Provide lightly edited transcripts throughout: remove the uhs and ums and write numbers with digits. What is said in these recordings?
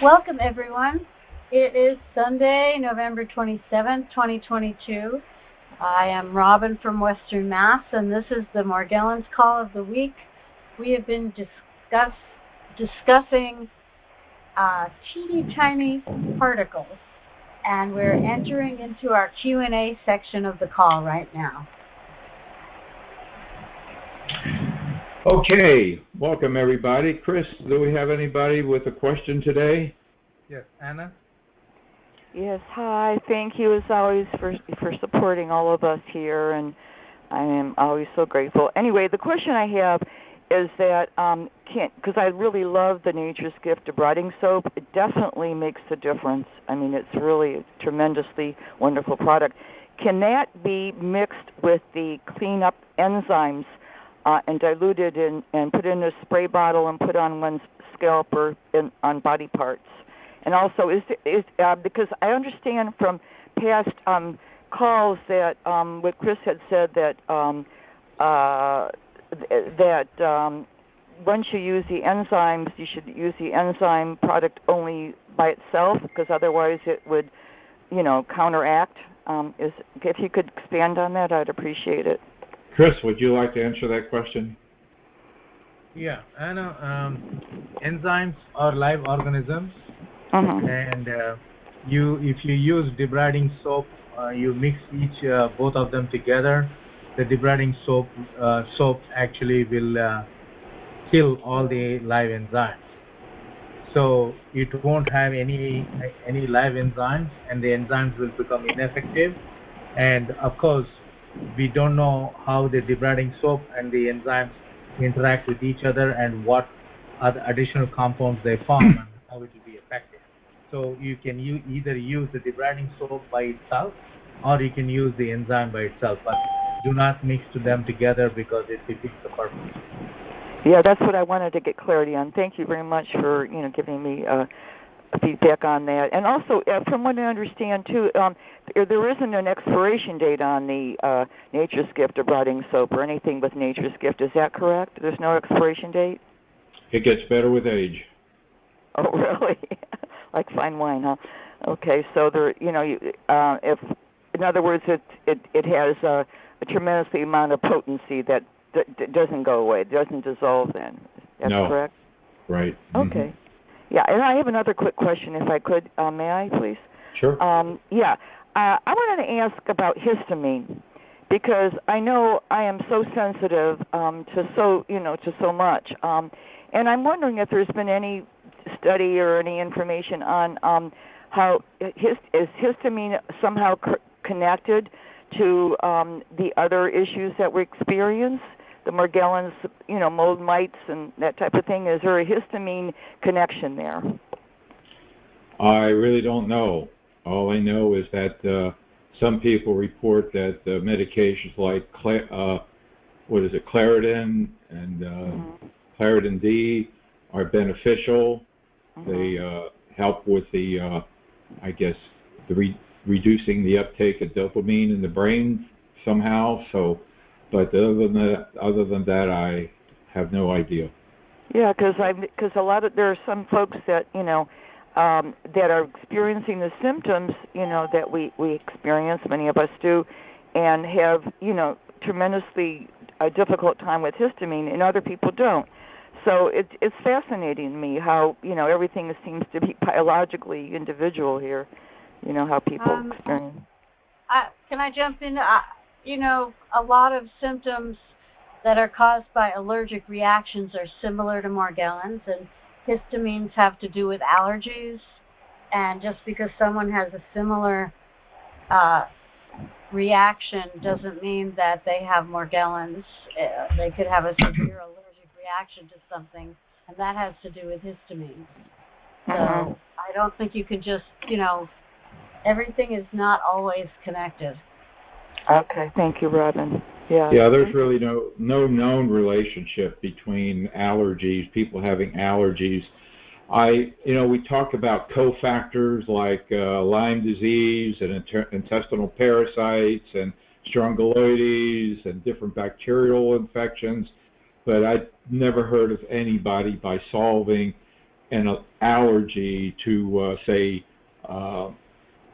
Welcome, everyone. It is Sunday, November 27th, 2022. I am Robin from Western Mass, and this is the Morgellons Call of the Week. We have been discussing teeny tiny particles, and we're entering into our Q&A section of the call right now. Okay, welcome everybody. Chris, do we have anybody with a question today? Yes, Anna? Yes, hi. Thank you as always for supporting all of us here, and I am always so grateful. Anyway, the question I have is that, because I really love the Nature's Gift debriding soap. It definitely makes a difference. I mean, it's really a tremendously wonderful product. Can that be mixed with the Clean-Up Enzymes and diluted and put in a spray bottle and put on one's scalp or on body parts? And also, because I understand from past calls that what Chris had said that once you use the enzymes, you should use the enzyme product only by itself, because otherwise it would, counteract. If you could expand on that, I'd appreciate it. Chris, would you like to answer that question? Yeah, Anna, enzymes are live organisms, and if you use debriding soap, you mix both of them together. The debriding soap actually will kill all the live enzymes. So it won't have any live enzymes, and the enzymes will become ineffective. And of course, we don't know how the debriding soap and the enzymes interact with each other and what other additional compounds they form and how it will be effective. So you can either use the debriding soap by itself, or you can use the enzyme by itself, but do not mix them together because it defeats the purpose. Yeah, that's what I wanted to get clarity on. Thank you very much for giving me feedback on that. And also, from what I understand too, there isn't an expiration date on the Nature's Gift debriding soap or anything with Nature's Gift. Is that correct? There's no expiration date? It gets better with age. Oh, really? Like fine wine, huh? Okay, so there, if in other words, it has a tremendous amount of potency that doesn't go away, it doesn't dissolve. Then that's correct. Right. Okay. Yeah, and I have another quick question, if I could. May I, please? Sure. I wanted to ask about histamine, because I know I am so sensitive to so much, and I'm wondering if there's been any study or any information on how is histamine somehow connected to the other issues that we experience, the Morgellons, mold mites and that type of thing. Is there a histamine connection there? I really don't know. All I know is that some people report that medications like Claritin and Claritin D are beneficial. They help with the, reducing the uptake of dopamine in the brain somehow. So, but other than that, I have no idea. Yeah, because there are some folks that that are experiencing the symptoms that we experience, many of us do, and have tremendously a difficult time with histamine, and other people don't. So it's fascinating to me how everything seems to be biologically individual here. How people experience. Can I jump in? A lot of symptoms that are caused by allergic reactions are similar to Morgellons, and histamines have to do with allergies. And just because someone has a similar reaction doesn't mean that they have Morgellons. They could have a severe allergic reaction to something, and that has to do with histamine. So I don't think you can just, everything is not always connected. Okay, thank you, Robin. Yeah. Yeah, there's really no known relationship between allergies, people having allergies. We talk about cofactors like Lyme disease and intestinal parasites and strongyloides and different bacterial infections, but I've never heard of anybody by solving an allergy to, say,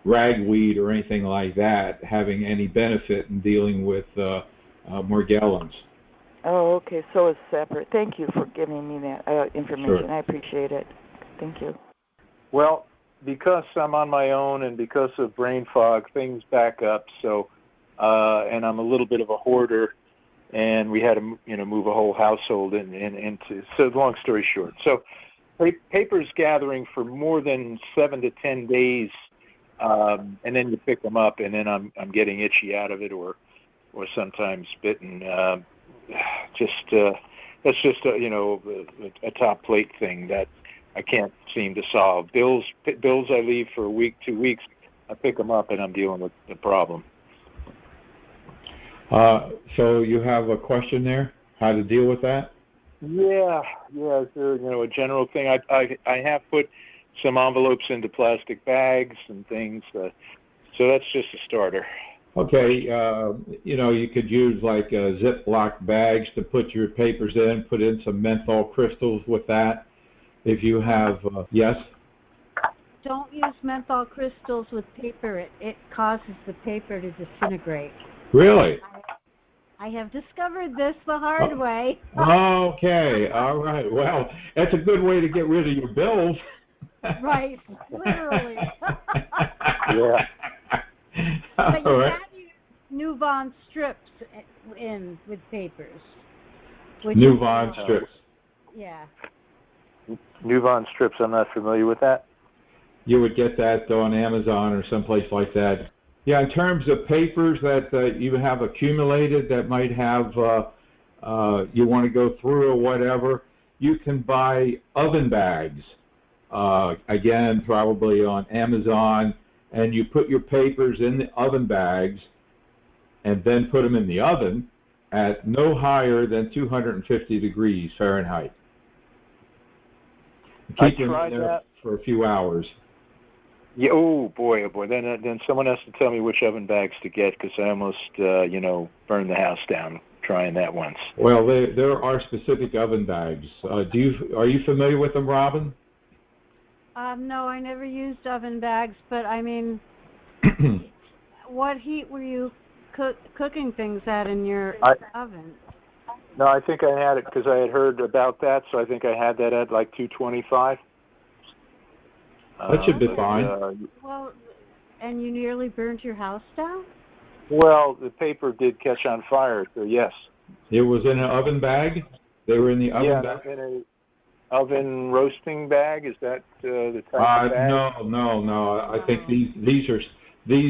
ragweed or anything like that having any benefit in dealing with Morgellons. Oh, okay. So it's separate. Thank you for giving me that information. Sure. I appreciate it. Thank you. Well, because I'm on my own and because of brain fog, things back up. So, and I'm a little bit of a hoarder, and we had to, move a whole household into. So, long story short, so paper's gathering for more than 7 to 10 days, and then you pick them up, and then I'm getting itchy out of it, or sometimes bitten. That's just a top plate thing that I can't seem to solve. Bills I leave for a week, 2 weeks. I pick them up and I'm dealing with the problem. So you have a question there? How to deal with that? Yeah. Is there a general thing? I have put some envelopes into plastic bags and things. So that's just a starter. Okay, you could use like Ziploc bags to put your papers in, put in some menthol crystals with that. If you have, yes? Don't use menthol crystals with paper. It causes the paper to disintegrate. Really? I have discovered this the hard way. Okay, all right. Well, that's a good way to get rid of your bills. Right, literally. Yeah. But you can use Nuvon strips in with papers. Nuvon strips. Yeah. Nuvon strips, I'm not familiar with that. You would get that on Amazon or someplace like that. Yeah, in terms of papers that you have accumulated that might have, you want to go through or whatever, you can buy oven bags. Again, probably on Amazon. And you put your papers in the oven bags and then put them in the oven at no higher than 250 degrees Fahrenheit. Keep them in there for a few hours. Yeah. Oh boy. Then someone has to tell me which oven bags to get, because I almost burned the house down trying that once. Well, there are specific oven bags. Are you familiar with them, Robin? No, I never used oven bags, but I mean, what heat were you cooking things at in your oven? No, I think I had it because I had heard about that, so I think I had that at like 225. That should be fine. Well, and you nearly burned your house down? Well, the paper did catch on fire, so yes. It was in an oven bag? They were in the oven bag? Yeah, in an oven roasting bag. Is that the type of bag? No. I think these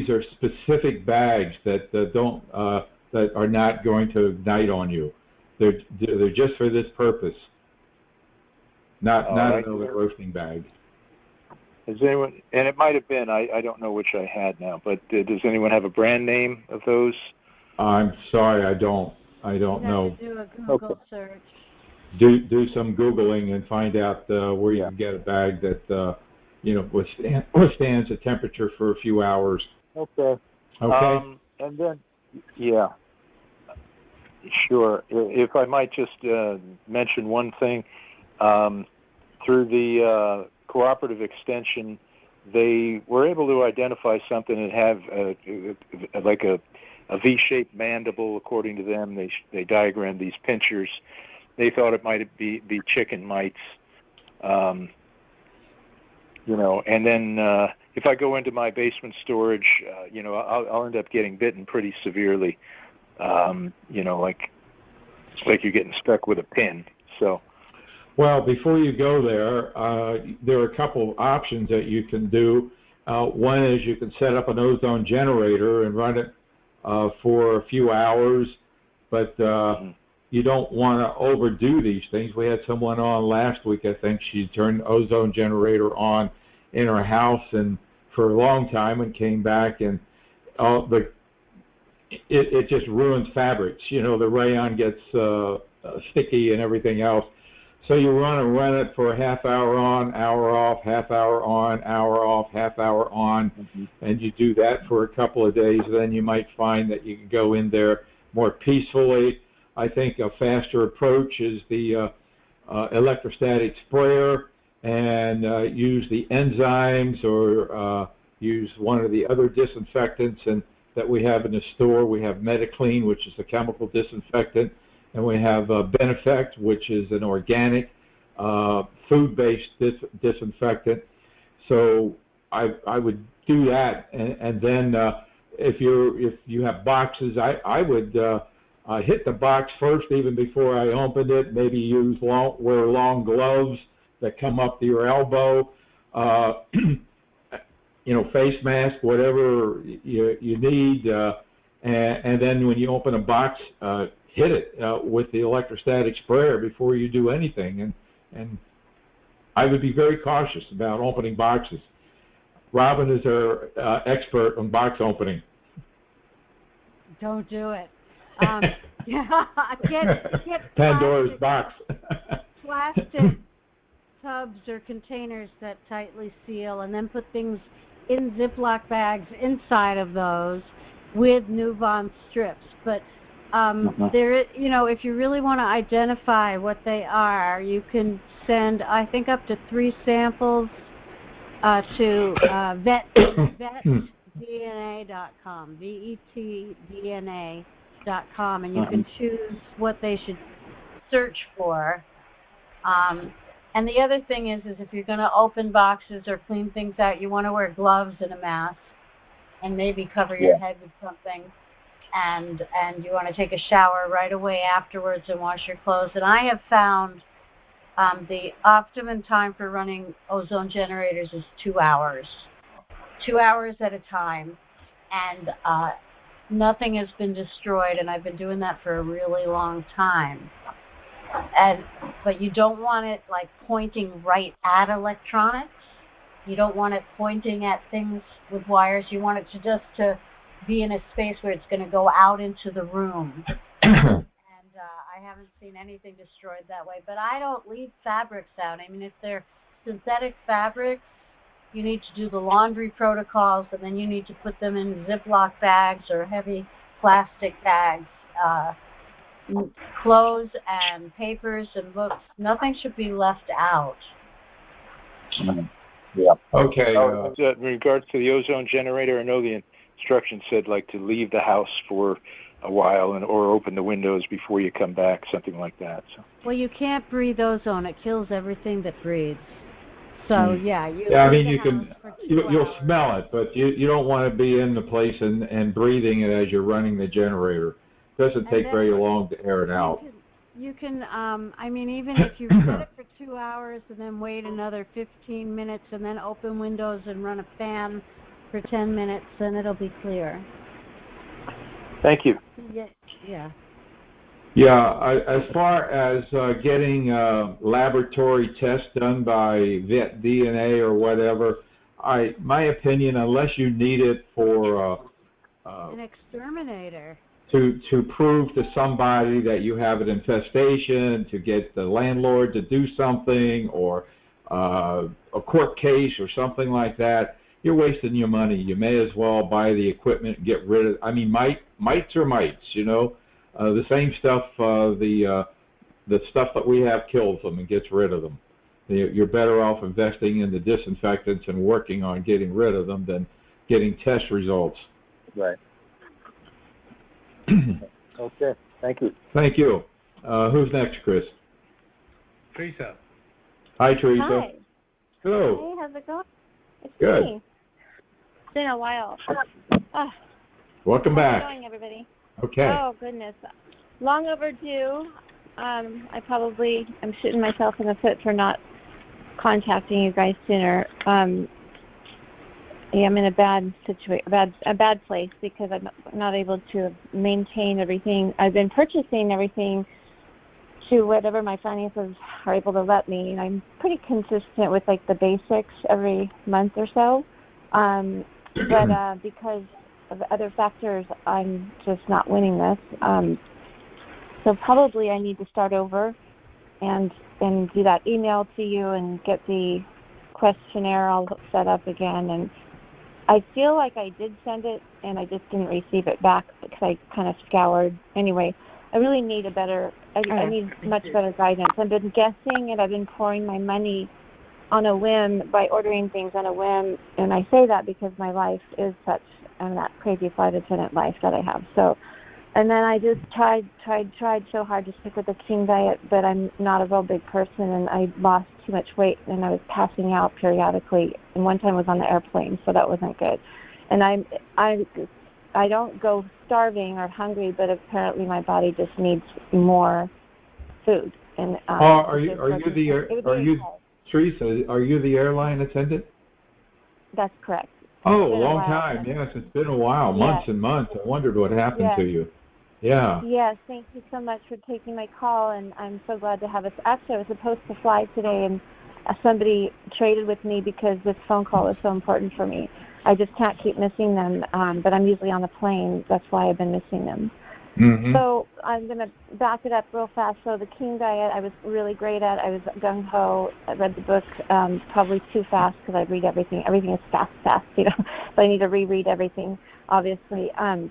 are specific bags that that are not going to ignite on you. They're just for this purpose. Not an oven roasting bag. Has anyone? And it might have been. I don't know which I had now. But does anyone have a brand name of those? I'm sorry, I don't know. Do a Google search. Do some Googling and find out where you can get a bag that withstands a temperature for a few hours. Okay. Okay. And then, yeah, sure. If I might just mention one thing, through the cooperative extension, they were able to identify something and have like a V-shaped mandible. According to them, they diagrammed these pinchers. They thought it might be chicken mites, and then if I go into my basement storage, I'll end up getting bitten pretty severely, like you're getting stuck with a pin. So. Well, before you go there are a couple of options that you can do. One is you can set up an ozone generator and run it for a few hours, but you don't want to overdo these things. We had someone on last week, I think. She turned the ozone generator on in her house and for a long time and came back, and it just ruins fabrics. The rayon gets sticky and everything else. So you run it for a half hour on, hour off, half hour on, hour off, half hour on, and you do that for a couple of days. Then you might find that you can go in there more peacefully. I think a faster approach is the electrostatic sprayer, and use the enzymes or use one of the other disinfectants and that we have in the store. We have Metaclean, which is a chemical disinfectant, and we have Benefect, which is an organic food-based disinfectant. So I would do that, and then if you have boxes, I would hit the box first even before I opened it. Maybe wear long gloves that come up to your elbow. Face mask, whatever you need, and then when you open a box, hit it with the electrostatic sprayer before you do anything. And I would be very cautious about opening boxes. Robin is our expert on box opening. Don't do it. Get Pandora's box. Plastic tubs or containers that tightly seal, and then put things in Ziploc bags inside of those with Nuvon strips. But there, if you really want to identify what they are, you can send, I think, up to 3 samples to vetdna.com, vetdna.com, and you can choose what they should search for. And the other thing is if you're going to open boxes or clean things out, you want to wear gloves and a mask, and maybe cover your head with something. And you want to take a shower right away afterwards and wash your clothes. And I have found the optimum time for running ozone generators is 2 hours. 2 hours at a time. And nothing has been destroyed, and I've been doing that for a really long time. But you don't want it like pointing right at electronics. You don't want it pointing at things with wires. You want it to be in a space where it's going to go out into the room. And I haven't seen anything destroyed that way. But I don't leave fabrics out. I mean, if they're synthetic fabrics, you need to do the laundry protocols, and then you need to put them in Ziploc bags or heavy plastic bags. Clothes and papers and books, nothing should be left out. Yeah. Okay. In regards to the ozone generator, I know the instructions said to leave the house for a while or open the windows before you come back, something like that. So. Well, you can't breathe ozone; it kills everything that breathes. So I mean, you'll smell it, but you don't want to be in the place and breathing it as you're running the generator. It doesn't take very long to air it out. You can I mean, even if you set it for 2 hours and then wait another 15 minutes and then open windows and run a fan for 10 minutes, then it'll be clear. Thank you. Yeah. Yeah, as far as getting laboratory tests done by VetDNA or whatever, my opinion, unless you need it for an exterminator. To prove to somebody that you have an infestation, to get the landlord to do something, or a court case or something like that, you're wasting your money. You may as well buy the equipment and get rid of. I mean, mites are mites, the same stuff. The stuff that we have kills them and gets rid of them. You're better off investing in the disinfectants and working on getting rid of them than getting test results. Right. Okay. Thank you. Thank you. Who's next, Chris? Teresa. Hi, Teresa. Hi. Hello. Hey, how's it going? It's Good. me. It's been a while. Welcome back. How's it going, everybody? Okay. Oh, goodness. Long overdue. I'm shooting myself in the foot for not contacting you guys sooner. I'm in a bad situation, a bad place, because I'm not able to maintain everything. I've been purchasing everything to whatever my finances are able to let me, and I'm pretty consistent with the basics every month or so. But because of other factors, I'm just not winning this. So probably I need to start over and do that email to you and get the questionnaire all set up again. And I feel like I did send it, and I just didn't receive it back because I kind of scoured. Anyway, I really need I need much better guidance. I've been guessing, and I've been pouring my money on a whim by ordering things on a whim, and I say that because my life is such that crazy flight attendant life that I have. So, and then I just tried so hard to stick with the King diet, but I'm not a real big person, and I lost too much weight, and I was passing out periodically. And one time I was on the airplane, so that wasn't good. And I don't go starving or hungry, but apparently my body just needs more food. And Teresa, are you the airline attendant? That's correct. Oh, a long time. Yes, it's been a while, months and months. I wondered what happened to you. Yeah. Yes, thank you so much for taking my call, and I'm so glad to have us. Actually, I was supposed to fly today, and somebody traded with me because this phone call is so important for me. I just can't keep missing them, but I'm usually on the plane. That's why I've been missing them. Mm-hmm. So I'm going to back it up real fast. So the King diet, I was really great at. I was gung-ho. I read the book probably too fast because I read everything. Everything is fast, you know. So I need to reread everything, obviously. And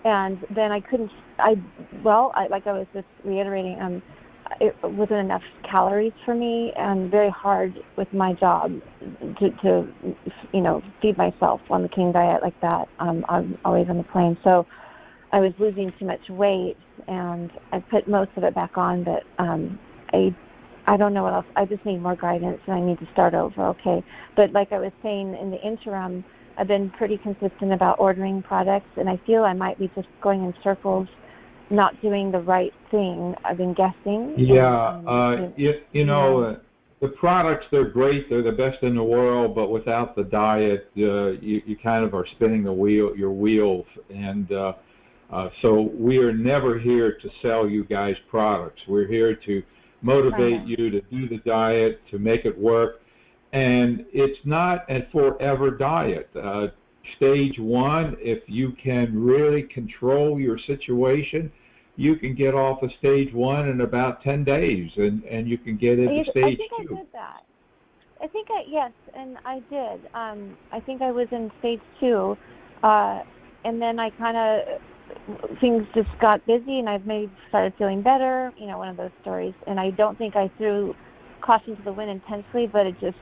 then I couldn't. Like I was just reiterating, it wasn't enough calories for me, and very hard with my job to feed myself on the King diet like that. I'm always on the plane, so I was losing too much weight, and I put most of it back on, but I don't know what else. I just need more guidance, and I need to start over, okay? But like I was saying, in the interim, I've been pretty consistent about ordering products, and I feel I might be just going in circles, not doing the right thing. I've been guessing. Yeah, the products, they're great. They're the best in the world, but without the diet, you kind of are spinning your wheels. And so we are never here to sell you guys products. We're here to motivate you to do the diet, to make it work. And it's not a forever diet. Stage 1, if you can really control your situation, you can get off of stage 1 in about 10 days, and you can get into stage 2. I think I did that. Yes, and I did. I think I was in stage 2, and then I kind of, things just got busy, and I've maybe started feeling better, one of those stories. And I don't think I threw caution to the wind intensely, but it just,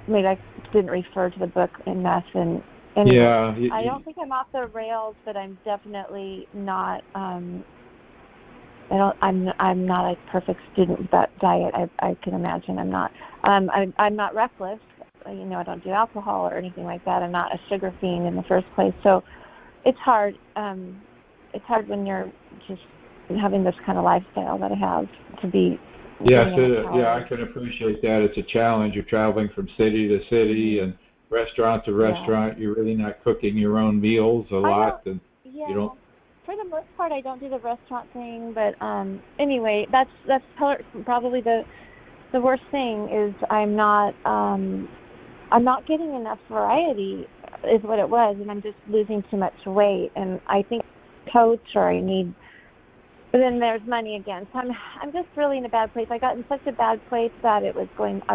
maybe I didn't refer to the book enough. And anyway, I don't think I'm off the rails, but I'm definitely not. I'm not a perfect student with that diet. I can imagine I'm not. I'm not reckless. I don't do alcohol or anything like that. I'm not a sugar fiend in the first place. So it's hard. It's hard when you're just having this kind of lifestyle that I have to be. Yes, I can appreciate that. It's a challenge. You're traveling from city to city and restaurant to restaurant. You're really not cooking your own meals a lot, and you don't. For the most part, I don't do the restaurant thing, but anyway, that's probably the worst thing is I'm not getting enough variety, is what it was, and I'm just losing too much weight, and I think coach or I need. But then there's money again, so I'm just really in a bad place. I got in such a bad place that I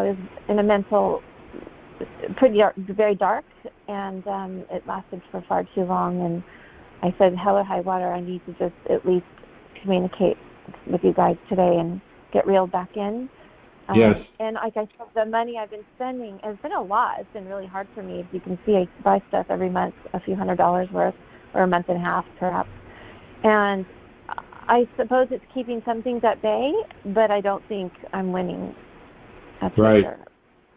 was in a mental, very dark, and it lasted for far too long, and I said, hell or high water, I need to just at least communicate with you guys today and get reeled back in. Yes. And like I said, the money I've been spending, it's been a lot. It's been really hard for me. As you can see, I buy stuff every month, a few $100s worth, or a month and a half, perhaps. And I suppose it's keeping some things at bay, but I don't think I'm winning. That's right. For sure.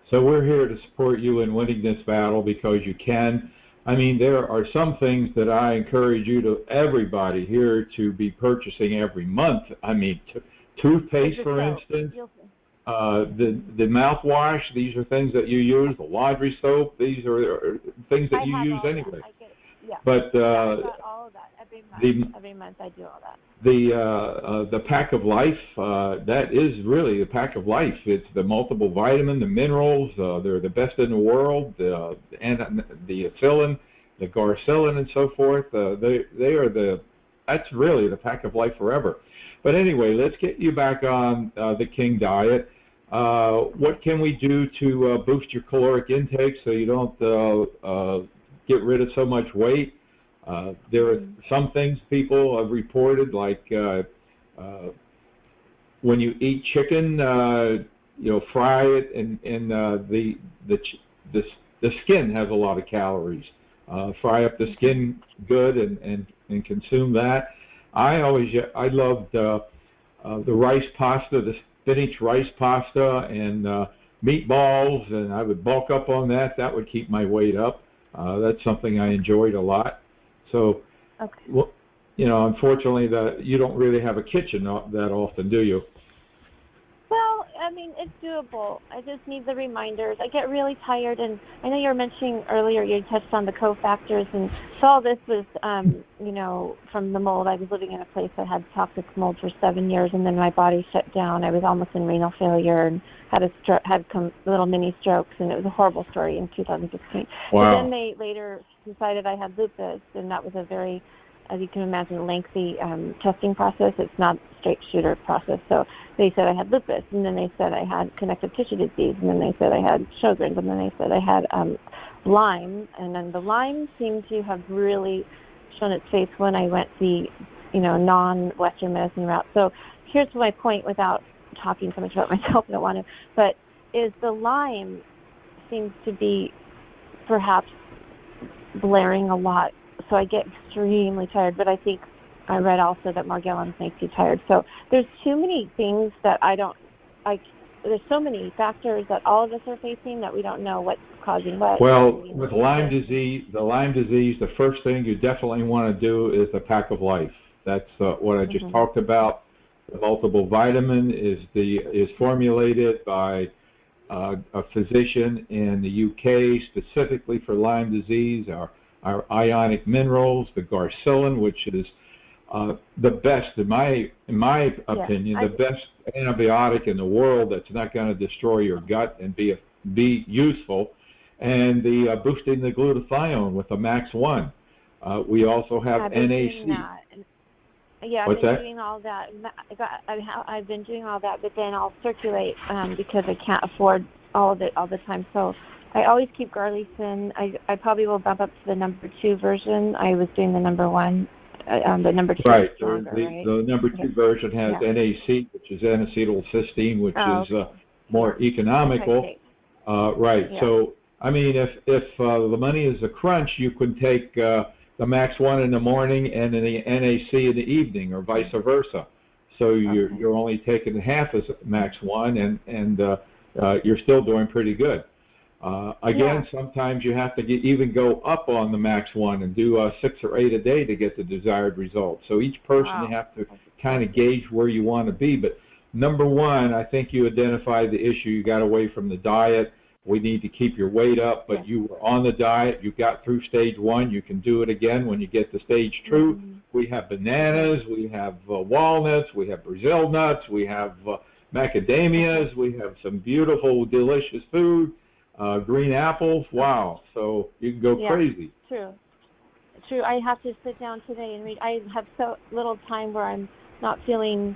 So we're here to support you in winning this battle because you can. I mean, there are some things that I encourage everybody here to be purchasing every month. I mean, toothpaste, for instance, the mouthwash, these are things that you use, the laundry soap, these are things that you use anyway. Yeah. But I got all of that every month I do all that. The Pack of Life, that is really the Pack of Life. It's the multiple vitamin, the minerals, they're the best in the world, the acetylin, the garcellin, and so forth. That's really the Pack of Life forever. But anyway, let's get you back on the King diet. What can we do to boost your caloric intake so you don't get rid of so much weight? There are some things people have reported, like when you eat chicken, fry it, and the skin has a lot of calories. Fry up the skin good and consume that. I loved the rice pasta, the spinach rice pasta, and meatballs, and I would bulk up on that. That would keep my weight up. That's something I enjoyed a lot. So, well, unfortunately, you don't really have a kitchen that often, do you? Well, I mean, it's doable. I just need the reminders. I get really tired, and I know you were mentioning earlier, you touched on the cofactors, and so all this was, from the mold. I was living in a place that had toxic mold for 7 years, and then my body shut down. I was almost in renal failure and had little mini strokes, and it was a horrible story in 2016. Wow. But then they later decided I had lupus, and that was a very, as you can imagine, lengthy testing process. It's not a straight shooter process. So they said I had lupus, and then they said I had connective tissue disease, and then they said I had Sjogren's, and then they said I had Lyme, and then the Lyme seemed to have really shown its face when I went the, non-Western medicine route. So here's my point without talking so much about myself, I don't want to, but is the Lyme seems to be perhaps blaring a lot. So I get extremely tired, but I think I read also that Morgellons makes you tired. So there's too many things that there's so many factors that all of us are facing that we don't know what's causing what. Well, with Lyme disease, the first thing you definitely want to do is the pack of life. That's what I just talked about. The multiple vitamin is formulated by a physician in the UK specifically for Lyme disease. Our ionic minerals, the garcillin, which is the best, in my opinion, the best antibiotic in the world that's not going to destroy your gut and be useful, and the boosting the glutathione with the Max 1. We also have NAC. Yeah, I've been doing all that. I've been doing all that, but then I'll circulate because I can't afford all of it all the time. So I always keep Garlicin. I probably will bump up to the number 2 version. I was doing the number 1. The number 2 right. is stronger, right? The number 2 version has NAC, which is N-acetylcysteine, which is more economical. Okay. Right. Yeah. So, I mean, if the money is a crunch, you can take the Max 1 in the morning and then the NAC in the evening, or vice versa. So you're only taking half as Max 1, and you're still doing pretty good. Again, sometimes you have to even go up on the Max 1 and do 6 or 8 a day to get the desired result. So each person you have to kind of gauge where you want to be. But number 1, I think you identified the issue. You got away from the diet. We need to keep your weight up, but you were on the diet. You got through stage 1. You can do it again when you get to stage 2. We have bananas. We have walnuts. We have Brazil nuts. We have macadamias. We have some beautiful, delicious food. Green apples. Wow. So you can go crazy. True. I have to sit down today and read. I have so little time where I'm not feeling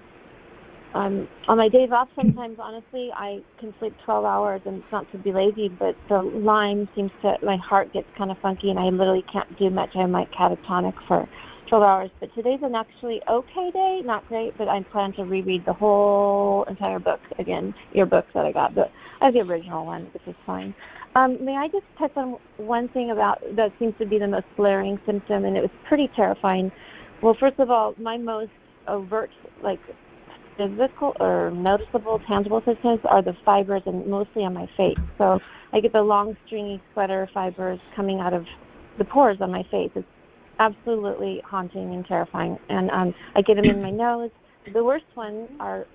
on my days off. Sometimes, honestly, I can sleep 12 hours, and it's not to be lazy, but the Lyme seems to, my heart gets kind of funky, and I literally can't do much. I'm like catatonic for 12 hours. But today's an actually okay day, not great, but I plan to reread the whole entire book again, your books that I got, but I have the original one, which is fine. May I just touch on one thing about that seems to be the most glaring symptom, and it was pretty terrifying. Well, first of all, my most overt, physical or noticeable, tangible symptoms are the fibers, and mostly on my face. So I get the long, stringy sweater fibers coming out of the pores on my face. It's absolutely haunting and terrifying. And I get them in my nose. The worst ones are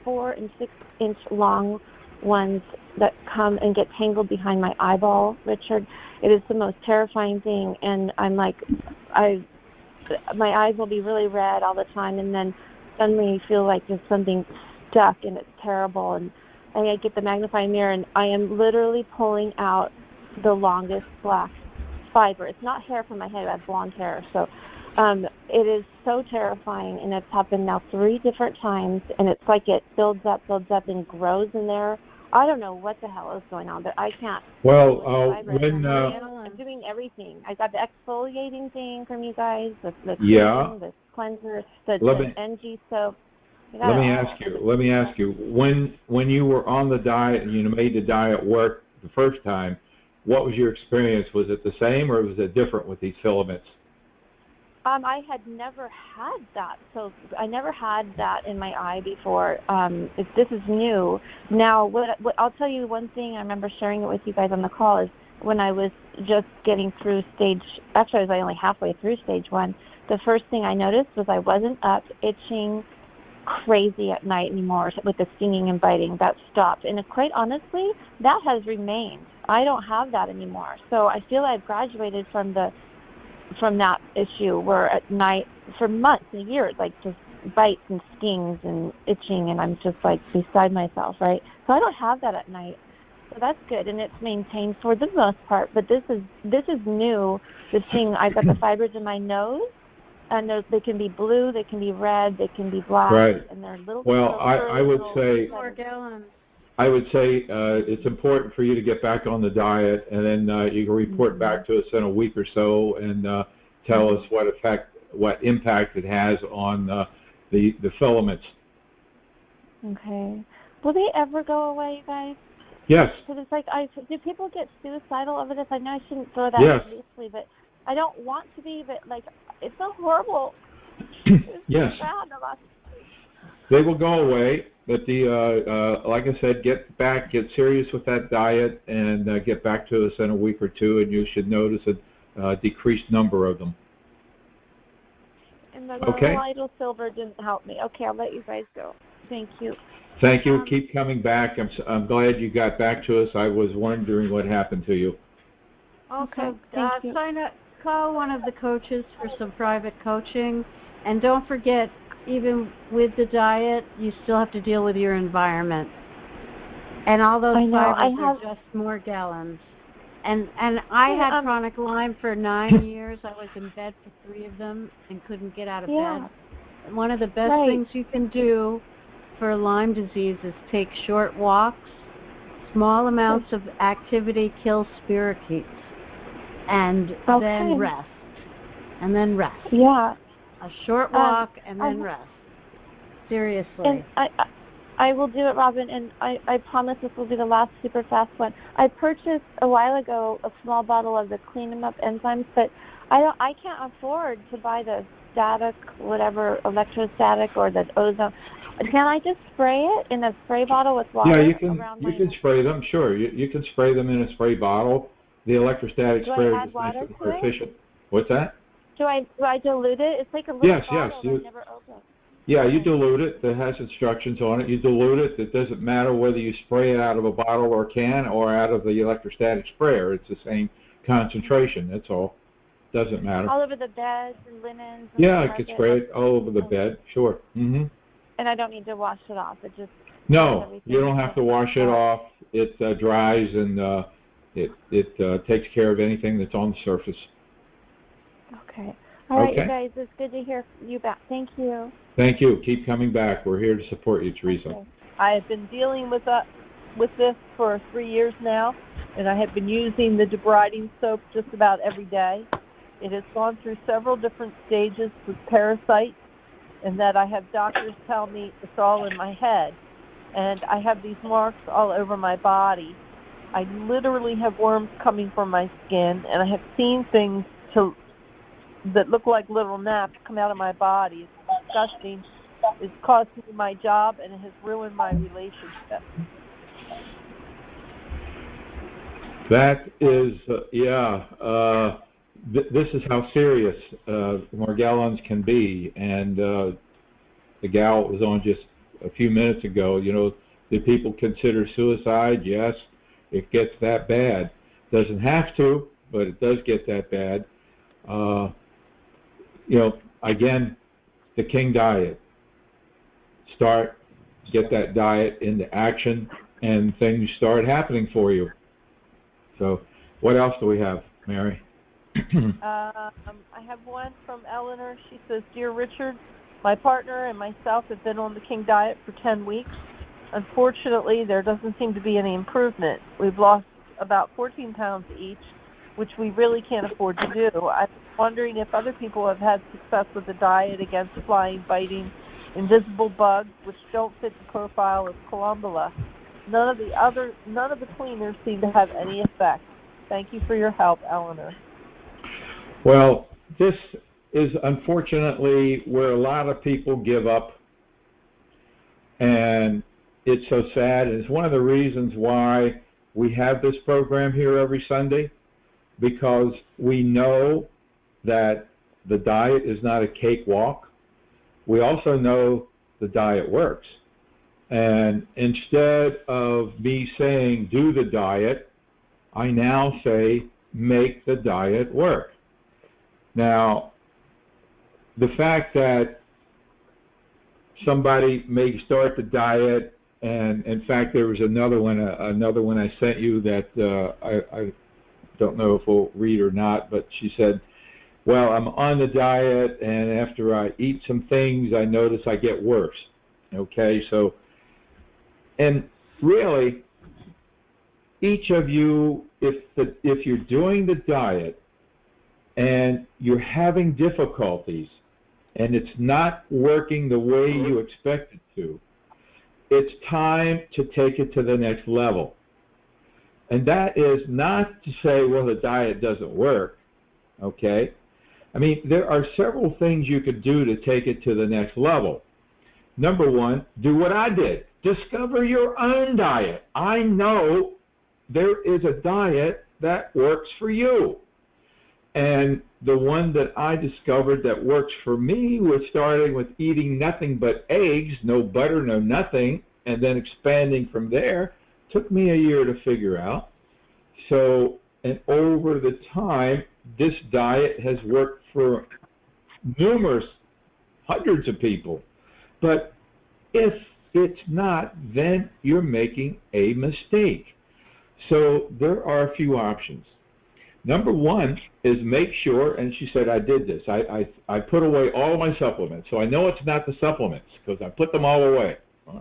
4 and 6 inch long ones that come and get tangled behind my eyeball, Richard. It is the most terrifying thing. And I'm like, my eyes will be really red all the time, and then suddenly you feel like there's something stuck, and it's terrible. And I get the magnifying mirror, and I am literally pulling out the longest black fiber. It's not hair from my head. I have blonde hair. So it is so terrifying, and it's happened now 3 different times, and it's like it builds up, and grows in there. I don't know what the hell is going on, but I can't. Well, I'm doing everything. I got the exfoliating thing from you guys, the cleansing, the cleanser, the NG soap. Let me ask you. When you were on the diet and you made the diet work the first time, what was your experience? Was it the same or was it different with these filaments? I had never had that, so I never had that in my eye before. This is new. Now, what I'll tell you one thing. I remember sharing it with you guys on the call is when I was just getting through actually I was only halfway through stage 1. The first thing I noticed was I wasn't up itching crazy at night anymore with the stinging and biting. That stopped, and quite honestly, that has remained. I don't have that anymore. So I feel I've graduated from that issue where at night for months and years, like just bites and stings and itching, and I'm just like beside myself, right? So I don't have that at night. So that's good, and it's maintained for the most part. But this is new. This thing, I've got the fibers in my nose, and they can be blue, they can be red, they can be black, right. And they're little. Well, I would say Morgellons. I would say it's important for you to get back on the diet, and then you can report back to us in a week or so and tell us what impact it has on the filaments. Okay. Will they ever go away, you guys? Yes. Because it's like, do people get suicidal over this? I know I shouldn't throw that obviously, but I don't want to be, but like, it's so horrible. It's yes. so bad. They will go away, but like I said, get serious with that diet and get back to us in a week or two, and you should notice a decreased number of them. And the little silver didn't help me. Okay, I'll let you guys go. Thank you. Thank you. Keep coming back. I'm glad you got back to us. I was wondering what happened to you. Also, thank you. Call one of the coaches for some private coaching, and don't forget, even with the diet, you still have to deal with your environment. And all those fibers are just Morgellons. And I had chronic Lyme for 9 years. I was in bed for 3 of them and couldn't get out of bed. And one of the best things you can do for Lyme disease is take short walks. Small amounts of activity kills spirochetes. And then rest. And then rest. Yeah. A short walk and then rest. Seriously. And I will do it, Robin, and I promise this will be the last super fast one. I purchased a while ago a small bottle of the Clean-Em-Up enzymes, but I can't afford to buy the static, whatever, electrostatic or the ozone. Can I just spray it in a spray bottle with water? Yeah, you can spray them. Sure, you can spray them in a spray bottle. The electrostatic sprayer is nice and more efficient. What's that? Do I dilute it? It's like a little bottle that I never opened. Yeah, you dilute it. It has instructions on it. You dilute it. It doesn't matter whether you spray it out of a bottle or can or out of the electrostatic sprayer. It's the same concentration. That's all. Doesn't matter. All over the beds and linens. Yeah, I could spray it all over the bed. Sure. Mhm. And I don't need to wash it off. It just no, you don't have to wash it off. It dries and it takes care of anything that's on the surface. Okay. All right, you guys. It's good to hear you back. Thank you. Thank you. Keep coming back. We're here to support you, Teresa. Okay. I have been dealing with this for 3 years now, and I have been using the debriding soap just about every day. It has gone through several different stages with Parasite, and that I have doctors tell me it's all in my head. And I have these marks all over my body. I literally have worms coming from my skin, and I have seen things that look like little gnats come out of my body. It's disgusting. It's cost me my job, and it has ruined my relationship. That is, this is how serious Morgellons can be. And the gal was on just a few minutes ago. You know, do people consider suicide? Yes, it gets that bad. Doesn't have to, but it does get that bad. You know, again, the King diet. Get that diet into action, and things start happening for you. So, what else do we have, Mary? I have one from Eleanor. She says, "Dear Richard, my partner and myself have been on the King diet for 10 weeks. Unfortunately, there doesn't seem to be any improvement. We've lost about 14 pounds each, which we really can't afford to do. I'm wondering if other people have had success with the diet against flying, biting, invisible bugs, which don't fit the profile of Columbella. None of the cleaners seem to have any effect. Thank you for your help, Eleanor. Well, this is unfortunately where a lot of people give up, and it's so sad. It's one of the reasons why we have this program here every Sunday, because we know that the diet is not a cakewalk. We also know the diet works. And instead of me saying do the diet, I now say make the diet work. Now, the fact that somebody may start the diet, and in fact there was another one I sent you that I don't know if we'll read or not, but she said, well, I'm on the diet, and after I eat some things, I notice I get worse. Okay, so, and really, each of you, if you're doing the diet and you're having difficulties and it's not working the way you expect it to, it's time to take it to the next level. And that is not to say, well, the diet doesn't work, okay? I mean, there are several things you could do to take it to the next level. Number one, do what I did. Discover your own diet. I know there is a diet that works for you. And the one that I discovered that works for me was starting with eating nothing but eggs, no butter, no nothing, and then expanding from there. Took me a year to figure out. So, and over the time, this diet has worked for hundreds of people. But if it's not, then you're making a mistake. So there are a few options. Number one is make sure, and she said I did this, I put away all my supplements. So I know it's not the supplements because I put them all away.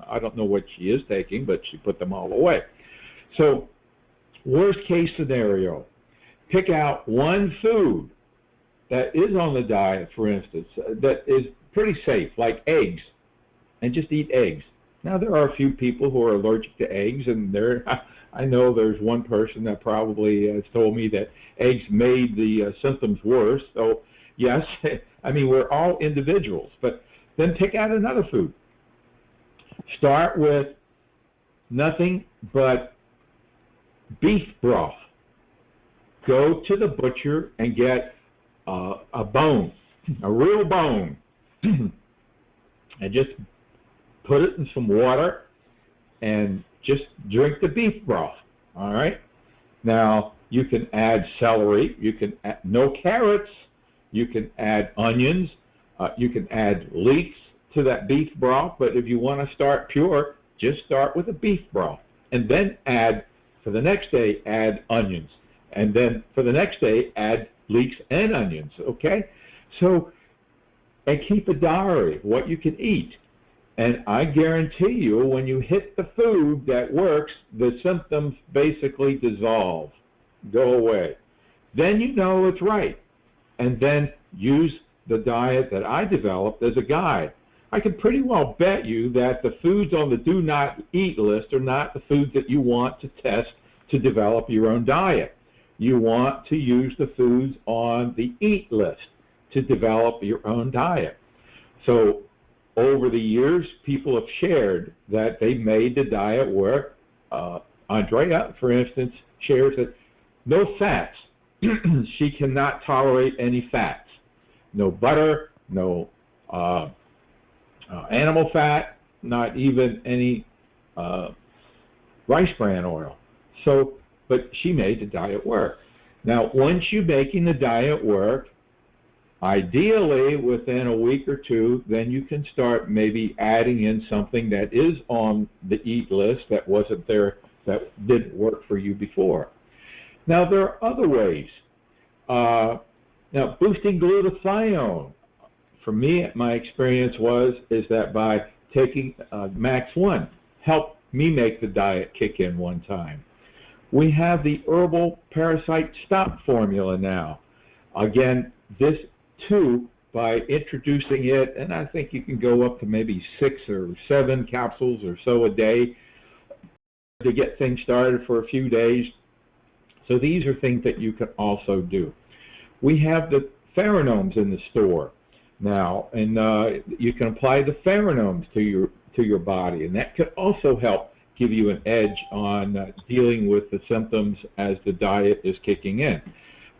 I don't know what she is taking, but she put them all away. So worst case scenario, pick out one food that is on the diet, for instance, that is pretty safe, like eggs, and just eat eggs. Now, there are a few people who are allergic to eggs, and I know there's one person that probably has told me that eggs made the symptoms worse. So, yes, I mean, we're all individuals, but then pick out another food. Start with nothing but beef broth. Go to the butcher and get a bone, a real bone, and just put it in some water and just drink the beef broth, all right? Now, you can add celery, you can add no carrots, you can add onions, you can add leeks to that beef broth, but if you want to start pure, just start with the beef broth. And then add, for the next day, add onions. And then for the next day, add leeks and onions, okay? So, and keep a diary of what you can eat. And I guarantee you, when you hit the food that works, the symptoms basically dissolve, go away. Then you know it's right. And then use the diet that I developed as a guide. I can pretty well bet you that the foods on the do not eat list are not the foods that you want to test to develop your own diet. You want to use the foods on the eat list to develop your own diet. So over the years, people have shared that they made the diet work. Andrea, for instance, shares that no fats. She cannot tolerate any fats. No butter, no animal fat, not even any rice bran oil. So, but she made the diet work. Now, once you're making the diet work, ideally within a week or two, then you can start maybe adding in something that is on the eat list that wasn't there, that didn't work for you before. Now, there are other ways. Now, boosting glutathione, for me, my experience is that by taking Max 1, helped me make the diet kick in one time. We have the Herbal Parasite Stop formula now. Again, this too by introducing it, and I think you can go up to maybe 6 or 7 capsules or so a day to get things started for a few days. So these are things that you can also do. We have the pheromones in the store now, and you can apply the pheromones to your body, and that could also help give you an edge on dealing with the symptoms as the diet is kicking in.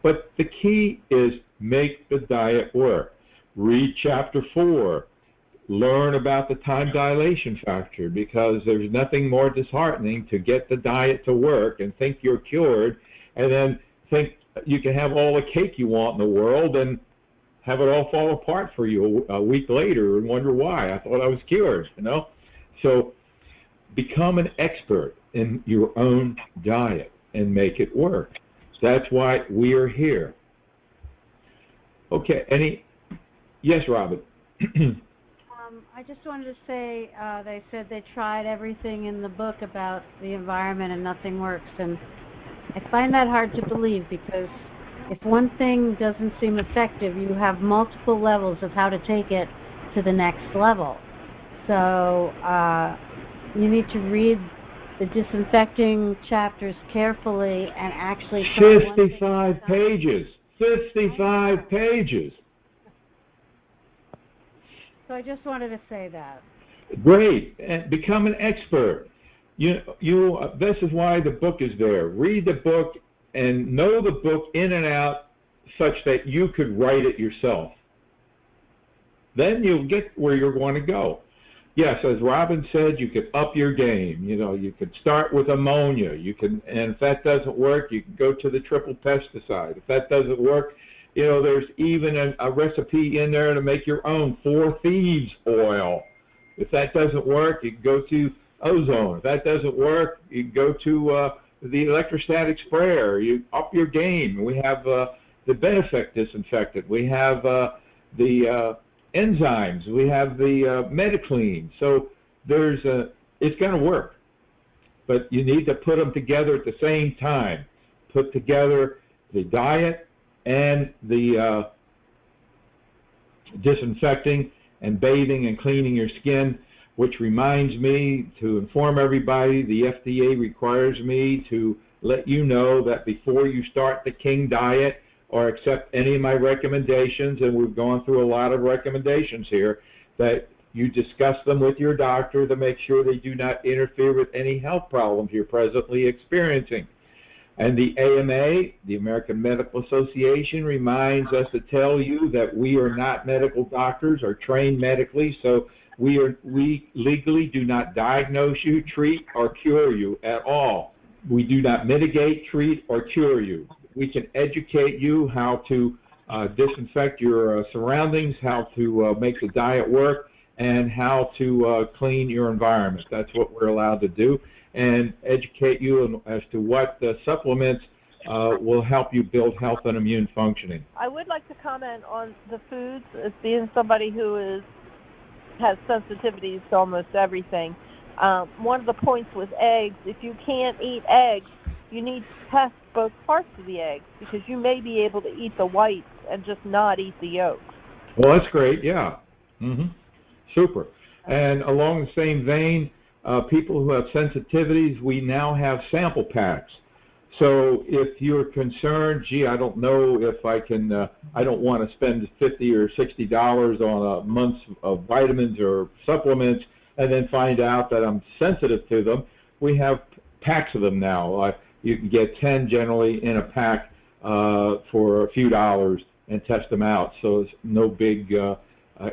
But the key is make the diet work. Read chapter 4. Learn about the time dilation factor, because there's nothing more disheartening to get the diet to work and think you're cured, and then think you can have all the cake you want in the world and have it all fall apart for you a week later and wonder why. I thought I was cured, you know? So become an expert in your own diet and make it work. That's why we are here. Okay, yes, Robin. I just wanted to say, they said they tried everything in the book about the environment and nothing works, and I find that hard to believe, because if one thing doesn't seem effective, you have multiple levels of how to take it to the next level. So you need to read the disinfecting chapters carefully and actually try 55 pages. 55 pages. So I just wanted to say that. Great. And become an expert. This is why the book is there. Read the book and know the book in and out such that you could write it yourself. Then you'll get where you're going to go. Yes, as Robin said, you could up your game. You could start with ammonia. And if that doesn't work, you can go to the triple pesticide. If that doesn't work, there's even a recipe in there to make your own 4 Thieves oil. If that doesn't work, you can go to ozone. If that doesn't work, you can go to the electrostatic sprayer. You up your game. We have the Benefect disinfectant. We have the enzymes. We have the Mediclean. So it's going to work, but you need to put them together at the same time. Put together the diet and the disinfecting and bathing and cleaning your skin, which reminds me to inform everybody, the FDA requires me to let you know that before you start the King diet or accept any of my recommendations, and we've gone through a lot of recommendations here, that you discuss them with your doctor to make sure they do not interfere with any health problems you're presently experiencing. And the AMA, the American Medical Association, reminds us to tell you that we are not medical doctors or trained medically, so we legally do not diagnose you, treat, or cure you at all. We do not mitigate, treat, or cure you. We can educate you how to disinfect your surroundings, how to make the diet work, and how to clean your environment. That's what we're allowed to do, and educate you as to what supplements will help you build health and immune functioning. I would like to comment on the foods, as being somebody who has sensitivities to almost everything. One of the points with eggs, if you can't eat eggs, you need to test both parts of the eggs, because you may be able to eat the whites and just not eat the yolks. Well, that's great, yeah. Super. And along the same vein, people who have sensitivities, we now have sample packs. So if you're concerned, gee, I don't know if I can, I don't want to spend $50 or $60 on a month of vitamins or supplements and then find out that I'm sensitive to them, we have packs of them now. You can get 10 generally in a pack for a few dollars and test them out. So it's no big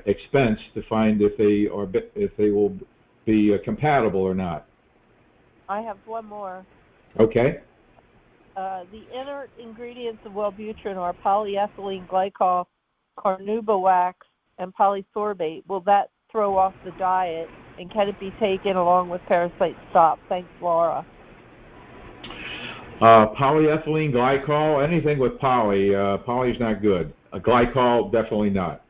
expense to find if they will be compatible or not. I have one more. Okay. The inert ingredients of Wellbrutrin are polyethylene glycol, carnauba wax, and polysorbate. Will that throw off the diet, and can it be taken along with Parasite Stop? Thanks, Laura. Polyethylene glycol, anything with poly's not good. Glycol, definitely not.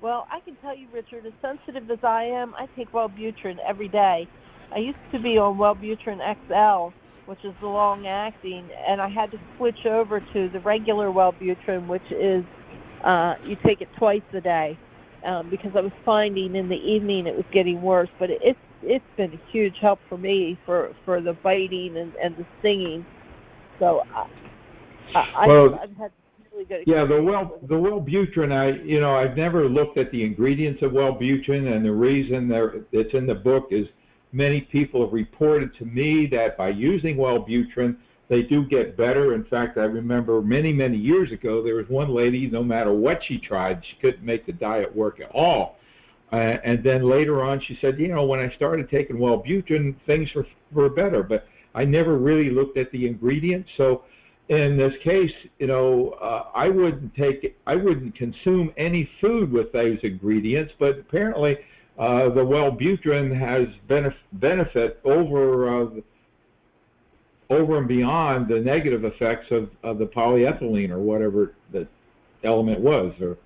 Well, I can tell you, Richard, as sensitive as I am, I take Wellbrutrin every day. I used to be on Wellbrutrin XL, which is the long-acting, and I had to switch over to the regular Wellbrutrin, which is you take it twice a day, because I was finding in the evening it was getting worse. But it's been a huge help for me for the biting and the stinging. So I've had really good experience. Yeah, the Wellbutrin, I've never looked at the ingredients of Wellbutrin, and the reason it's in the book is many people have reported to me that by using Wellbutrin, they do get better. In fact, I remember many, many years ago, there was one lady, no matter what she tried, she couldn't make the diet work at all. And then later on, she said, when I started taking Wellbutrin, things were better. But I never really looked at the ingredients. So in this case, I wouldn't consume any food with those ingredients. But apparently, the Wellbutrin has benefit over and beyond the negative effects of the polyethylene or whatever the element was or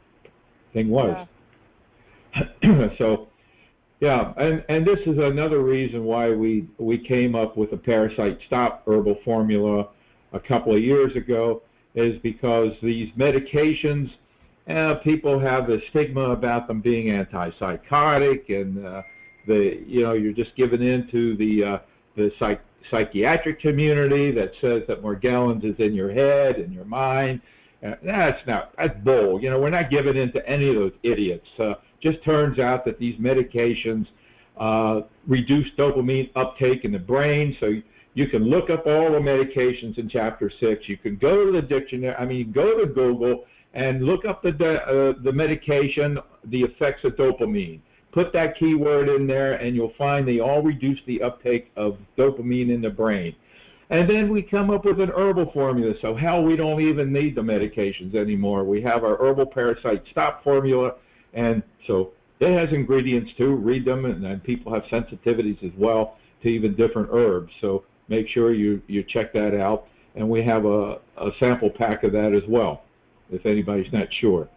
thing was. Yeah. So, yeah, and this is another reason why we came up with a Parasite Stop herbal formula a couple of years ago, is because these medications, people have the stigma about them being antipsychotic, and you're just giving in to the psychiatric community that says that Morgellons is in your head and your mind. That's bull. We're not giving in to any of those idiots. Just turns out that these medications reduce dopamine uptake in the brain. So you can look up all the medications in Chapter 6. You can go to the dictionary. Go to Google and look up the medication, the effects of dopamine. Put that keyword in there, and you'll find they all reduce the uptake of dopamine in the brain. And then we come up with an herbal formula. So hell, we don't even need the medications anymore. We have our herbal Parasite Stop formula, and so it has ingredients too. Read them, and people have sensitivities as well to even different herbs. So make sure you check that out. And we have a sample pack of that as well, if anybody's not sure.